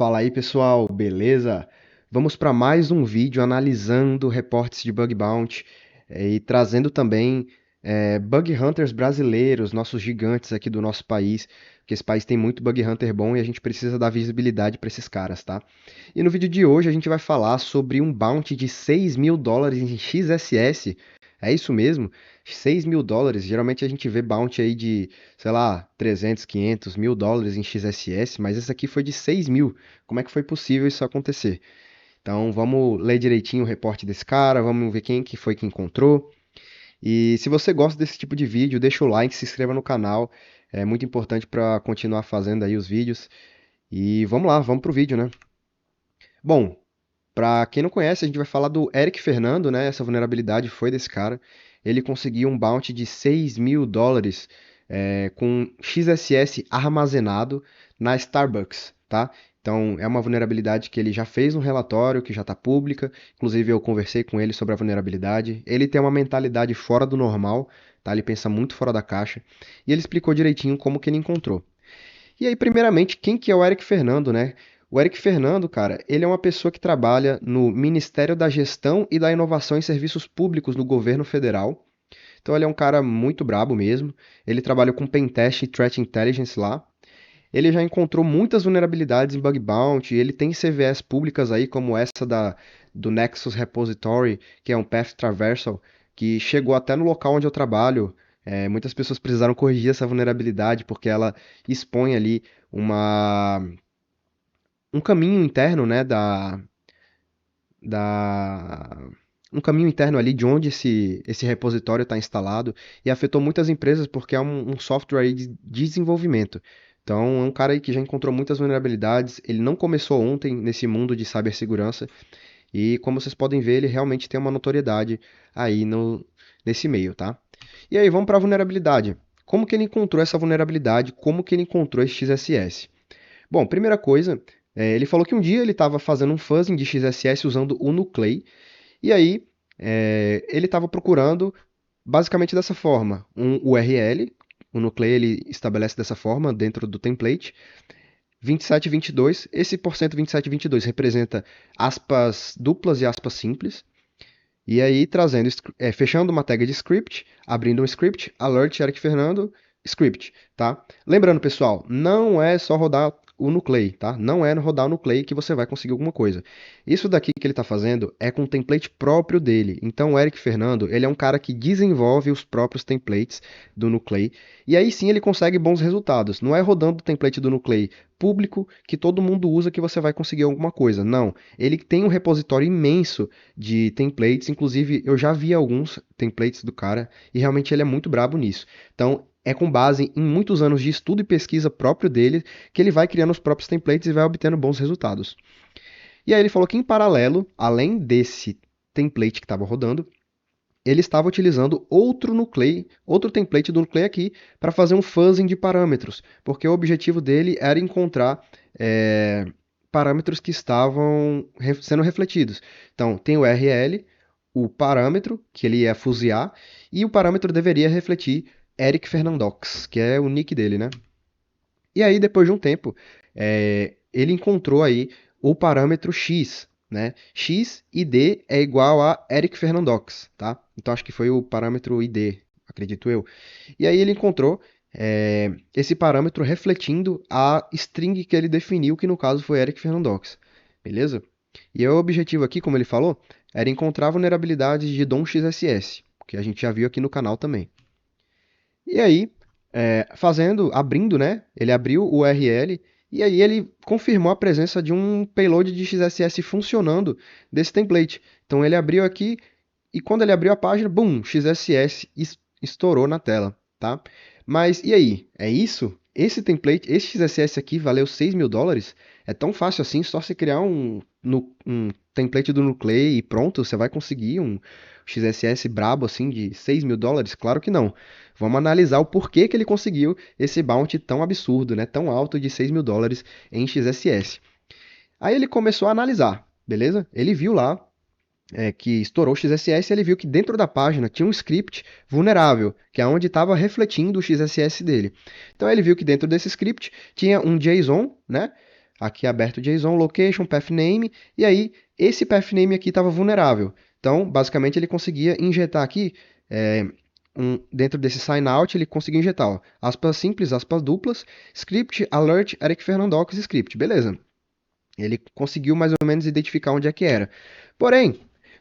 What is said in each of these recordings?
Fala aí pessoal, beleza? Vamos para mais um vídeo analisando reportes de bug bounty e trazendo também bug hunters brasileiros, nossos gigantes aqui do nosso país, porque esse país tem muito bug hunter bom e a gente precisa dar visibilidade para esses caras, tá? E no vídeo de hoje a gente vai falar sobre um bounty de US$ 6.000 em XSS. É isso mesmo? US$ 6.000. Geralmente a gente vê bounty aí de, sei lá, 300, 500, US$ 1.000 em XSS, mas esse aqui foi de 6.000. Como é que foi possível isso acontecer? Então vamos ler direitinho o reporte desse cara, vamos ver quem que foi que encontrou. E se você gosta desse tipo de vídeo, deixa o like, se inscreva no canal. É muito importante para continuar fazendo aí os vídeos. E vamos lá, vamos pro vídeo, né? Bom, para quem não conhece, a gente vai falar do Eric Fernando, né? Essa vulnerabilidade foi desse cara. Ele conseguiu um bounty de US$ 6.000 com XSS armazenado na Starbucks, tá? Então, é uma vulnerabilidade que ele já fez um relatório, que já está pública. Inclusive, eu conversei com ele sobre a vulnerabilidade. Ele tem uma mentalidade fora do normal, tá? Ele pensa muito fora da caixa. E ele explicou direitinho como que ele encontrou. E aí, primeiramente, quem que é o Eric Fernando, né? O Eric Fernando, cara, ele é uma pessoa que trabalha no Ministério da Gestão e da Inovação em Serviços Públicos no governo federal. Então ele é um cara muito brabo mesmo. Ele trabalha com Pentest e Threat Intelligence lá. Ele já encontrou muitas vulnerabilidades em bug bounty. Ele tem CVEs públicas aí, como essa do Nexus Repository, que é um Path Traversal, que chegou até no local onde eu trabalho. Muitas pessoas precisaram corrigir essa vulnerabilidade porque ela expõe ali uma, um caminho interno, né, da um caminho interno ali de onde esse repositório está instalado e afetou muitas empresas porque é um software aí de desenvolvimento. Então, é um cara aí que já encontrou muitas vulnerabilidades. Ele não começou ontem nesse mundo de cibersegurança e, como vocês podem ver, ele realmente tem uma notoriedade aí nesse meio, tá? E aí, vamos para a vulnerabilidade. Como que ele encontrou essa vulnerabilidade? Como que ele encontrou esse XSS? Bom, primeira coisa, ele falou que um dia ele estava fazendo um fuzzing de XSS usando o Nuclei, e aí ele estava procurando basicamente dessa forma, um URL, o Nuclei ele estabelece dessa forma dentro do template, 2722, esse porcento 2722 representa aspas duplas e aspas simples, e aí trazendo, fechando uma tag de script, abrindo um script, alert Eric Fernando, script, tá? Lembrando, pessoal, não é só rodar o Nuclei, tá? Não é rodar o Nuclei que você vai conseguir alguma coisa. Isso daqui que ele está fazendo é com o template próprio dele. Então, o Eric Fernando, ele é um cara que desenvolve os próprios templates do Nuclei, e aí sim ele consegue bons resultados. Não é rodando o template do Nuclei público que todo mundo usa que você vai conseguir alguma coisa. Não, ele tem um repositório imenso de templates, inclusive eu já vi alguns templates do cara e realmente ele é muito brabo nisso. Então, é com base em muitos anos de estudo e pesquisa próprio dele que ele vai criando os próprios templates e vai obtendo bons resultados. E aí ele falou que em paralelo, além desse template que estava rodando, ele estava utilizando outro Nuclei, outro template do Nuclei aqui, para fazer um fuzzing de parâmetros, porque o objetivo dele era encontrar parâmetros que estavam sendo refletidos. Então, tem o URL, o parâmetro, que ele ia fusear, e o parâmetro deveria refletir Eric Fernandox, que é o nick dele, né? E aí, depois de um tempo, ele encontrou aí o parâmetro x, né? X ID é igual a Eric Fernandox, tá? Então acho que foi o parâmetro ID, acredito eu. E aí ele encontrou esse parâmetro refletindo a string que ele definiu, que no caso foi Eric Fernandox, beleza? E o objetivo aqui, como ele falou, era encontrar vulnerabilidades de DOM XSS, que a gente já viu aqui no canal também. E aí, abrindo, né? Ele abriu o URL e aí ele confirmou a presença de um payload de XSS funcionando desse template. Então ele abriu aqui e quando ele abriu a página, boom, XSS estourou na tela, tá? Mas e aí? É isso? Esse template, esse XSS aqui valeu US$ 6.000? É tão fácil assim, só você criar um template do Nuclei e pronto, você vai conseguir um XSS brabo assim de US$ 6.000? Claro que não. Vamos analisar o porquê que ele conseguiu esse bounty tão absurdo, né? Tão alto de US$ 6.000 em XSS. Aí ele começou a analisar, beleza? Ele viu lá que estourou o XSS, ele viu que dentro da página tinha um script vulnerável, que é onde estava refletindo o XSS dele. Então ele viu que dentro desse script tinha um JSON, né? aqui aberto o JSON, location, pathname, e aí esse pathname aqui estava vulnerável. Então, basicamente, ele conseguia injetar aqui, dentro desse signout, ele conseguia injetar, ó, aspas simples, aspas duplas, script, alert, Eric Fernandox, script, beleza. Ele conseguiu mais ou menos identificar onde é que era. Porém,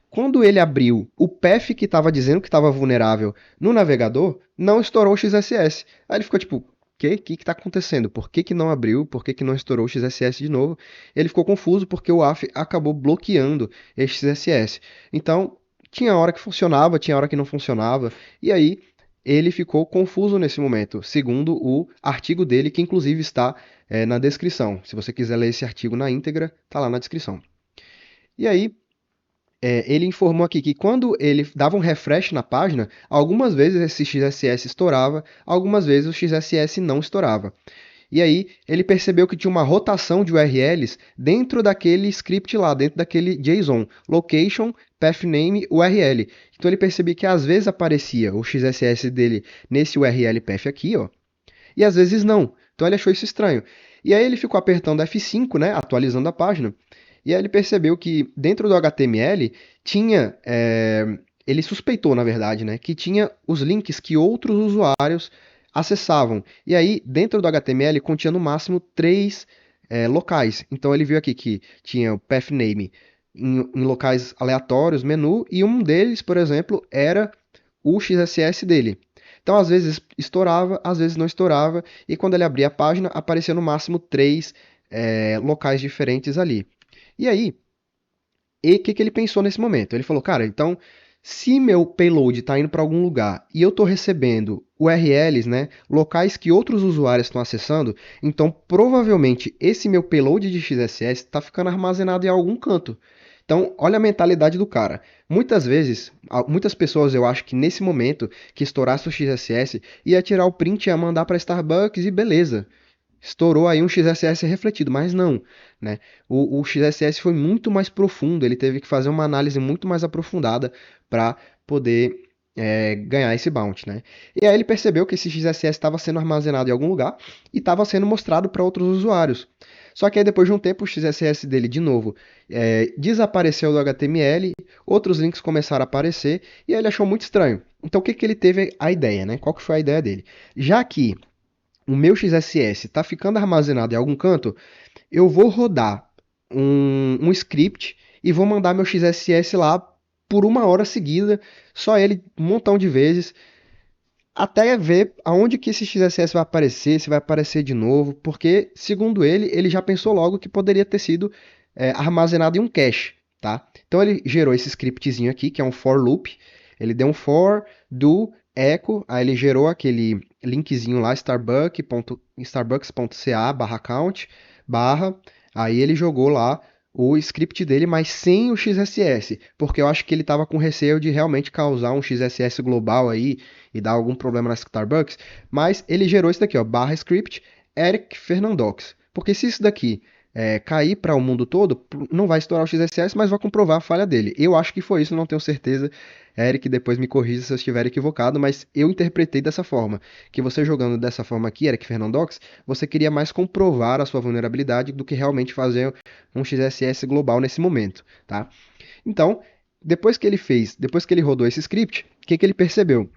quando ele abriu o path que estava dizendo que estava vulnerável no navegador, não estourou o XSS. Aí ele ficou tipo, o que está acontecendo? Por que não abriu? Por que não estourou o XSS de novo? Ele ficou confuso porque o AF acabou bloqueando esse XSS. Então, tinha hora que funcionava, tinha hora que não funcionava, e aí ele ficou confuso nesse momento, segundo o artigo dele, que inclusive está na descrição. Se você quiser ler esse artigo na íntegra, está lá na descrição. E aí, ele informou aqui que quando ele dava um refresh na página, algumas vezes esse XSS estourava, algumas vezes o XSS não estourava. E aí ele percebeu que tinha uma rotação de URLs dentro daquele script lá, dentro daquele JSON, location, pathname, URL. Então ele percebia que às vezes aparecia o XSS dele nesse URL path aqui, ó, e às vezes não. Então ele achou isso estranho. E aí ele ficou apertando F5, né, atualizando a página, e aí ele percebeu que dentro do HTML tinha, ele suspeitou, na verdade, né, que tinha os links que outros usuários acessavam. E aí, dentro do HTML, continha no máximo 3 locais. Então ele viu aqui que tinha o pathname em locais aleatórios, menu, e um deles, por exemplo, era o XSS dele. Então, às vezes estourava, às vezes não estourava, e quando ele abria a página, aparecia no máximo 3 locais diferentes ali. E aí, o que ele pensou nesse momento? Ele falou, cara, então, se meu payload está indo para algum lugar e eu estou recebendo URLs, né, locais que outros usuários estão acessando, então provavelmente esse meu payload de XSS está ficando armazenado em algum canto. Então, olha a mentalidade do cara. Muitas vezes, muitas pessoas, eu acho que nesse momento que estourasse o XSS, ia tirar o print e ia mandar para Starbucks e beleza. Estourou aí um XSS refletido, mas não, né? O XSS foi muito mais profundo, ele teve que fazer uma análise muito mais aprofundada para poder ganhar esse bounty, né? E aí ele percebeu que esse XSS estava sendo armazenado em algum lugar e estava sendo mostrado para outros usuários. Só que aí depois de um tempo o XSS dele de novo desapareceu do HTML, outros links começaram a aparecer e aí ele achou muito estranho. Então o que que ele teve a ideia, né? Qual que foi a ideia dele? Já que o meu XSS está ficando armazenado em algum canto, eu vou rodar um script e vou mandar meu XSS lá por 1 hora seguida, só ele um montão de vezes, até ver aonde que esse XSS vai aparecer, se vai aparecer de novo, porque, segundo ele, ele já pensou logo que poderia ter sido armazenado em um cache, tá? Então ele gerou esse scriptzinho aqui, que é um for loop, ele deu um for do echo, aí ele gerou aquele linkzinho lá, starbucks.ca/account, aí ele jogou lá o script dele, mas sem o XSS, porque eu acho que ele estava com receio de realmente causar um XSS global aí e dar algum problema na Starbucks, mas ele gerou isso daqui, ó, /script Eric Fernandox, porque se isso daqui cair para o mundo todo, não vai estourar o XSS, mas vai comprovar a falha dele. Eu acho que foi isso, não tenho certeza. Eric, depois me corrija se eu estiver equivocado, mas eu interpretei dessa forma, que você jogando dessa forma aqui, Eric Fernandox, você queria mais comprovar a sua vulnerabilidade do que realmente fazer um XSS global nesse momento, tá? Então, depois que ele rodou esse script, o que que ele percebeu?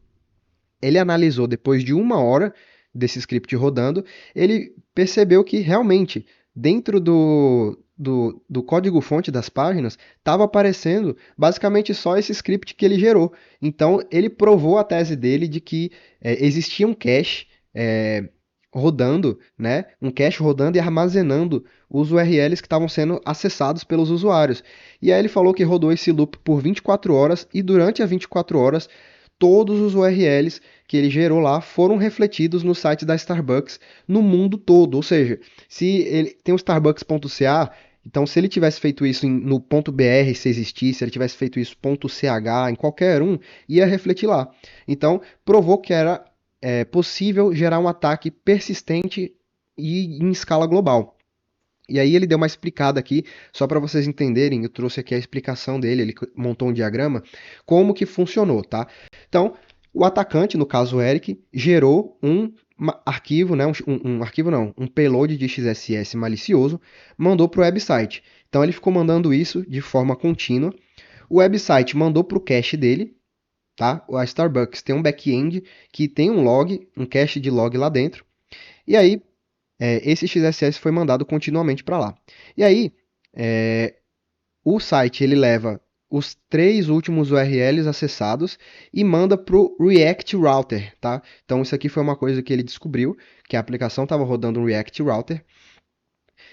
Ele analisou depois de 1 hora desse script rodando, ele percebeu que realmente dentro do código-fonte das páginas estava aparecendo basicamente só esse script que ele gerou. Então ele provou a tese dele de que existia um cache rodando, né? Um cache rodando e armazenando os URLs que estavam sendo acessados pelos usuários. E aí ele falou que rodou esse loop por 24 horas e durante as 24 horas todos os URLs que ele gerou lá foram refletidos no site da Starbucks no mundo todo. Ou seja, se ele tem o starbucks.ca, então se ele tivesse feito isso no .br, se existisse, se ele tivesse feito isso .ch, em qualquer um, ia refletir lá. Então, provou que era possível gerar um ataque persistente e em escala global. E aí ele deu uma explicada aqui, só para vocês entenderem, eu trouxe aqui a explicação dele, ele montou um diagrama, como que funcionou, tá? Então, o atacante, no caso o Eric, gerou arquivo, né, um arquivo não, um payload de XSS malicioso, mandou para o website. Então ele ficou mandando isso de forma contínua. O website mandou para o cache dele, tá? A Starbucks tem um back-end que tem um log, um cache de log lá dentro. E aí, esse XSS foi mandado continuamente para lá. E aí, é, o site ele leva os 3 últimos URLs acessados e manda para o React Router, tá? Então isso aqui foi uma coisa que ele descobriu, que a aplicação estava rodando um React Router.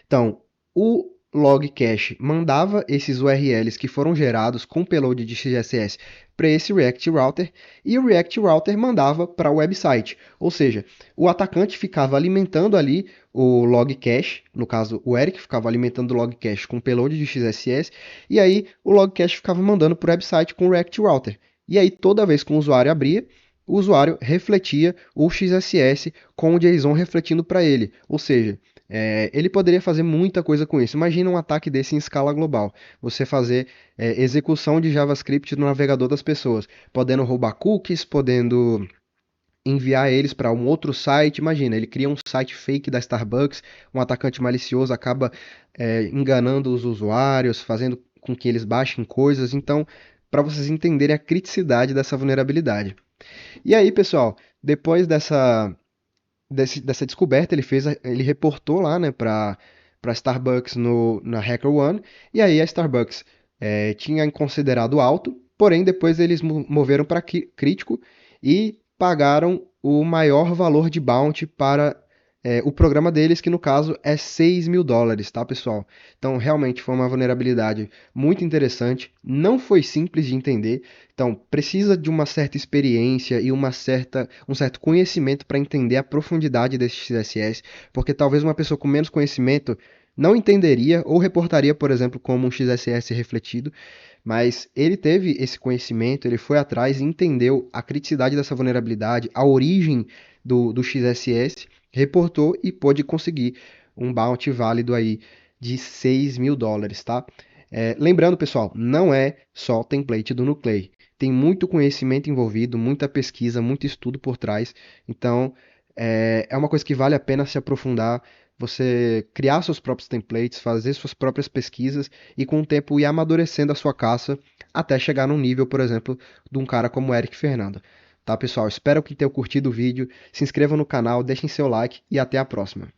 Então, o log cache mandava esses URLs que foram gerados com payload de XSS para esse React Router e o React Router mandava para o website. Ou seja, o atacante ficava alimentando ali o log cache, no caso o Eric ficava alimentando o log cache com payload de XSS e aí o log cache ficava mandando para o website com o React Router. E aí toda vez que o usuário abria, o usuário refletia o XSS com o JSON refletindo para ele. Ou seja, ele poderia fazer muita coisa com isso. Imagina um ataque desse em escala global. Você fazer execução de JavaScript no navegador das pessoas, podendo roubar cookies, podendo enviar eles para um outro site. Imagina, ele cria um site fake da Starbucks, um atacante malicioso acaba enganando os usuários, fazendo com que eles baixem coisas. Então, para vocês entenderem a criticidade dessa vulnerabilidade. E aí, pessoal, depois dessa descoberta, ele reportou lá, né, para Starbucks na HackerOne, e aí a Starbucks tinha considerado alto, porém depois eles moveram para crítico e pagaram o maior valor de bounty para o programa deles, que no caso é US$ 6.000, tá, pessoal? Então, realmente foi uma vulnerabilidade muito interessante, não foi simples de entender, então precisa de uma certa experiência e um certo conhecimento para entender a profundidade desse XSS, porque talvez uma pessoa com menos conhecimento não entenderia ou reportaria, por exemplo, como um XSS refletido, mas ele teve esse conhecimento, ele foi atrás e entendeu a criticidade dessa vulnerabilidade, a origem do XSS, reportou e pôde conseguir um bounty válido aí de US$ 6.000, tá? Lembrando, pessoal, não é só o template do Nuclei. Tem muito conhecimento envolvido, muita pesquisa, muito estudo por trás. Então, é uma coisa que vale a pena se aprofundar, você criar seus próprios templates, fazer suas próprias pesquisas e com o tempo ir amadurecendo a sua caça até chegar num nível, por exemplo, de um cara como o Eric Fernando. Tá, pessoal? Espero que tenham curtido o vídeo. Se inscrevam no canal, deixem seu like e até a próxima.